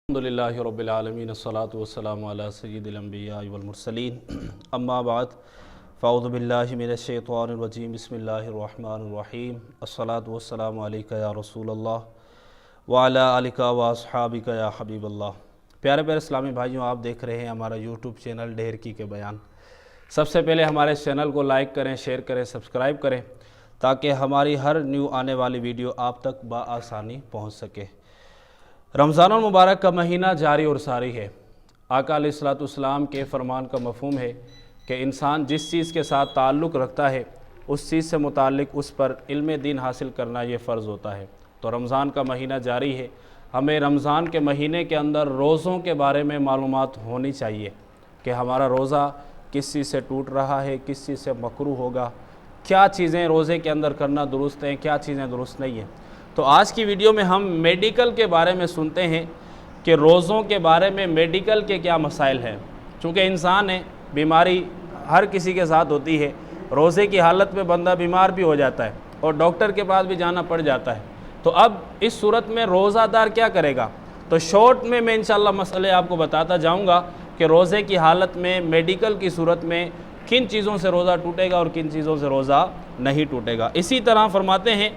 अल्हम्दुलिल्लाहि रब्बिल आलमीन अस्सलातु वस्सलामु अला सय्यिदिल अंबिया वल मुरसलीन अम्मा बाद फ़अऊज़ु बिल्लाहि मिनश शैतानिर रजीम बिस्मिल्लाहिर रहमानिर रहीम अस्सलातु वस्सलामु अलैका या रसूलल्लाह व अला आलिका व अस्हाबिका या हबीबल्लाह। प्यारे प्यारे इस्लामी भाइयों, आप देख रहे हैं हमारा यूट्यूब चैनल ढेर की के बयान। सबसे पहले हमारे इस चैनल को लाइक करें, शेयर करें, सब्सक्राइब करें ताकि हमारी हर न्यू आने वाली वीडियो आप तक बआसानी पहुँच सके। रमज़ान मुबारक का महीना जारी और सारी है। आका अलैहिस्सलाम के फ़रमान का मफ़हूम है कि इंसान जिस चीज़ के साथ ताल्लुक़ रखता है उस चीज़ से मुताल्लिक़ उस पर इल्म दीन हासिल करना ये फ़र्ज़ होता है। तो रमज़ान का महीना जारी है, हमें रमज़ान के महीने के अंदर रोज़ों के बारे में मालूमात होनी चाहिए कि हमारा रोज़ा किस चीज़ से टूट रहा है, किस चीज़ से मकरूह होगा, क्या चीज़ें रोज़े के अंदर करना दुरुस्त हैं, क्या चीज़ें दुरुस्त नहीं हैं। तो आज की वीडियो में हम मेडिकल के बारे में सुनते हैं कि रोज़ों के बारे में मेडिकल के क्या मसाइल हैं। चूँकि इंसान है, बीमारी हर किसी के साथ होती है। रोज़े की हालत में बंदा बीमार भी हो जाता है और डॉक्टर के पास भी जाना पड़ जाता है। तो अब इस सूरत में रोज़ादार क्या करेगा, तो शॉर्ट में मैं इंशाअल्लाह मसले आपको बताता जाऊँगा कि रोज़े की हालत में मेडिकल की सूरत में किन चीज़ों से रोज़ा टूटेगा और किन चीज़ों से रोज़ा नहीं टूटेगा। इसी तरह फरमाते हैं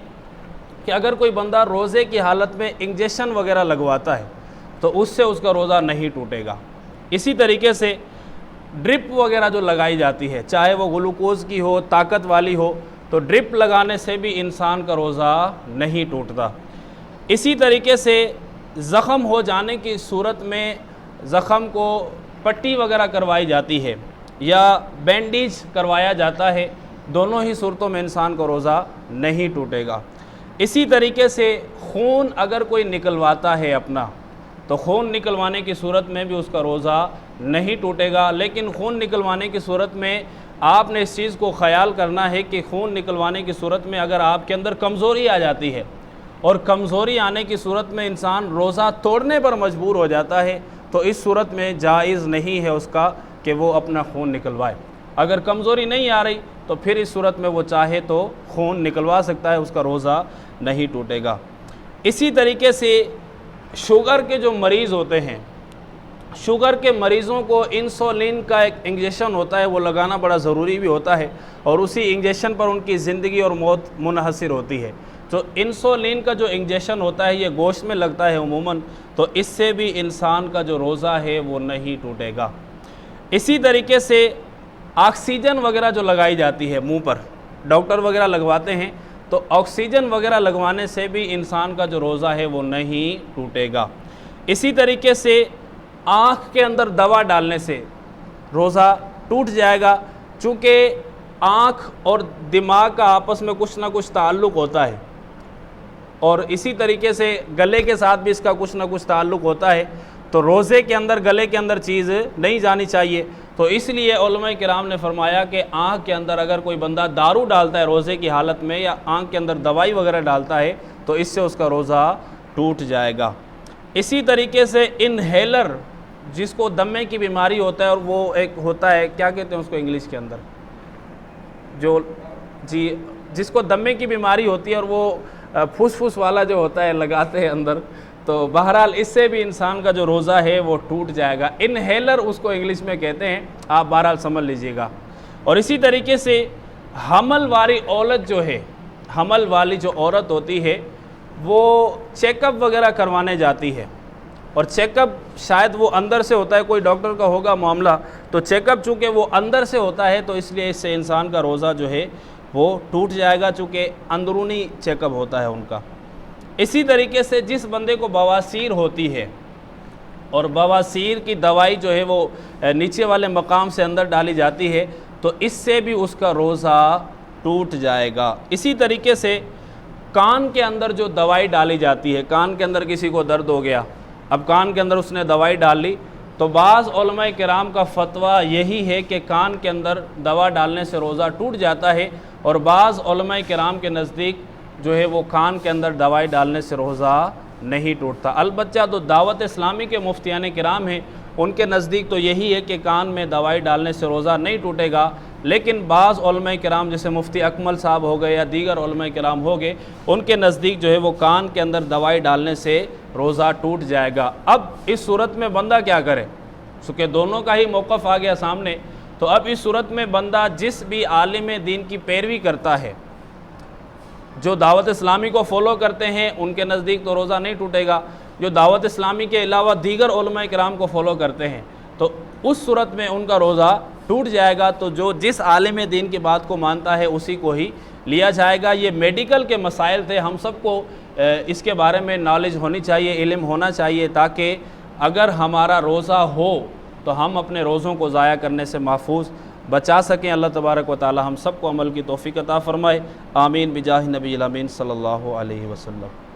कि अगर कोई बंदा रोज़े की हालत में इंजेक्शन वगैरह लगवाता है तो उससे उसका रोज़ा नहीं टूटेगा। इसी तरीके से ड्रिप वगैरह जो लगाई जाती है, चाहे वो ग्लूकोज़ की हो, ताकत वाली हो, तो ड्रिप लगाने से भी इंसान का रोज़ा नहीं टूटता। इसी तरीके से ज़ख़म हो जाने की सूरत में ज़ख़म को पट्टी वगैरह करवाई जाती है या बैंडेज करवाया जाता है, दोनों ही सूरतों में इंसान का रोज़ा नहीं टूटेगा। इसी तरीके से खून अगर कोई निकलवाता है अपना, तो खून निकलवाने की सूरत में भी उसका रोज़ा नहीं टूटेगा। लेकिन खून निकलवाने की सूरत में आपने इस चीज़ को ख्याल करना है कि खून निकलवाने की सूरत में अगर आपके अंदर कमज़ोरी आ जाती है और कमज़ोरी आने की सूरत में इंसान रोज़ा तोड़ने पर मजबूर हो जाता है, तो इस सूरत में जायज़ नहीं है उसका कि वो अपना खून निकलवाए। अगर कमज़ोरी नहीं आ रही तो फिर इस सूरत में वो चाहे तो खून निकलवा सकता है, उसका रोज़ा नहीं टूटेगा। इसी तरीके से शुगर के जो मरीज़ होते हैं, शुगर के मरीज़ों को इंसुलिन का एक इंजेक्शन होता है, वो लगाना बड़ा ज़रूरी भी होता है और उसी इंजेक्शन पर उनकी ज़िंदगी और मौत मुनहसर होती है। तो इंसुलिन का जो इंजेक्शन होता है ये गोश्त में लगता है उमूमन, तो इससे भी इंसान का जो रोज़ा है वो नहीं टूटेगा। इसी तरीके से ऑक्सीजन वगैरह जो लगाई जाती है मुंह पर, डॉक्टर वगैरह लगवाते हैं, तो ऑक्सीजन वगैरह लगवाने से भी इंसान का जो रोज़ा है वो नहीं टूटेगा। इसी तरीके से आँख के अंदर दवा डालने से रोज़ा टूट जाएगा, चूँकि आँख और दिमाग का आपस में कुछ ना कुछ ताल्लुक़ होता है और इसी तरीके से गले के साथ भी इसका कुछ ना कुछ ताल्लुक़ होता है। तो रोज़े के अंदर गले के अंदर चीज़ नहीं जानी चाहिए। तो इसलिए उलमाए किराम ने फरमाया कि आँख के अंदर अगर कोई बंदा दारू डालता है रोज़े की हालत में या आँख के अंदर दवाई वगैरह डालता है तो इससे उसका रोज़ा टूट जाएगा। इसी तरीके से इनहेलर, जिसको दमे की बीमारी होता है और वो एक होता है, क्या कहते हैं उसको इंग्लिश के अंदर, जो जिसको दमे की बीमारी होती है और वो फुसफुस वाला जो होता है लगाते हैं अंदर, तो बहरहाल इससे भी इंसान का जो रोज़ा है वो टूट जाएगा। इनहेलर उसको इंग्लिश में कहते हैं, आप बहरहाल समझ लीजिएगा। और इसी तरीके से हमल वाली औरत जो है, हमल वाली जो औरत होती है वो चेकअप वगैरह करवाने जाती है और चेकअप शायद वो अंदर से होता है, कोई डॉक्टर का होगा मामला, तो चेकअप चूँकि वो अंदर से होता है तो इसलिए इससे इंसान का रोज़ा जो है वो टूट जाएगा, चूँकि अंदरूनी चेकअप होता है उनका। इसी तरीके से जिस बंदे को बवासीर होती है और बवासीर की दवाई जो है वो नीचे वाले मकाम से अंदर डाली जाती है तो इससे भी उसका रोज़ा टूट जाएगा। इसी तरीके से कान के अंदर जो दवाई डाली जाती है, कान के अंदर किसी को दर्द हो गया, अब कान के अंदर उसने दवाई डाल ली, तो बाज़ उलमाए किराम का फ़तवा यही है कि कान के अंदर दवा डालने से रोज़ा टूट जाता है और बाज़ उलमाए किराम के नज़दीक जो है वो कान के अंदर दवाई डालने से रोज़ा नहीं टूटता। अलबत्ता तो दावत इस्लामी के मुफ्तियान किराम हैं, उनके नज़दीक तो यही है कि कान में दवाई डालने से रोज़ा नहीं टूटेगा, लेकिन बाज़ उलमा किराम जैसे मुफ्ती अकमल साहब हो गए या दीगर उलमा किराम हो गए, उनके नज़दीक जो है वो कान के अंदर दवाई डालने से रोज़ा टूट जाएगा। अब इस सूरत में बंदा क्या करे, चूँकि दोनों का ही मौक़िफ़ आ गया सामने, तो अब इस सूरत में बंदा जिस भी आलिम दीन की पैरवी करता है, जो दावत इस्लामी को फॉलो करते हैं, उनके नज़दीक तो रोज़ा नहीं टूटेगा। जो दावत इस्लामी के अलावा दीगर उलमा किराम को फॉलो करते हैं तो उस सूरत में उनका रोज़ा टूट जाएगा। तो जो जिस आलिम दीन की बात को मानता है उसी को ही लिया जाएगा। ये मेडिकल के मसाइल थे, हम सबको इसके बारे में नॉलेज होनी चाहिए, इल्म होना चाहिए, ताकि अगर हमारा रोज़ा हो तो हम अपने रोज़ों को ज़ाया करने से महफूज बचा सकें। अल्लाह तबारक व तआला हम सबको अमल की तौफ़ीक़ अता फ़रमाए। आमीन बिजाह नबी अमीन सल्लल्लाहु अलैहि वसल्लम।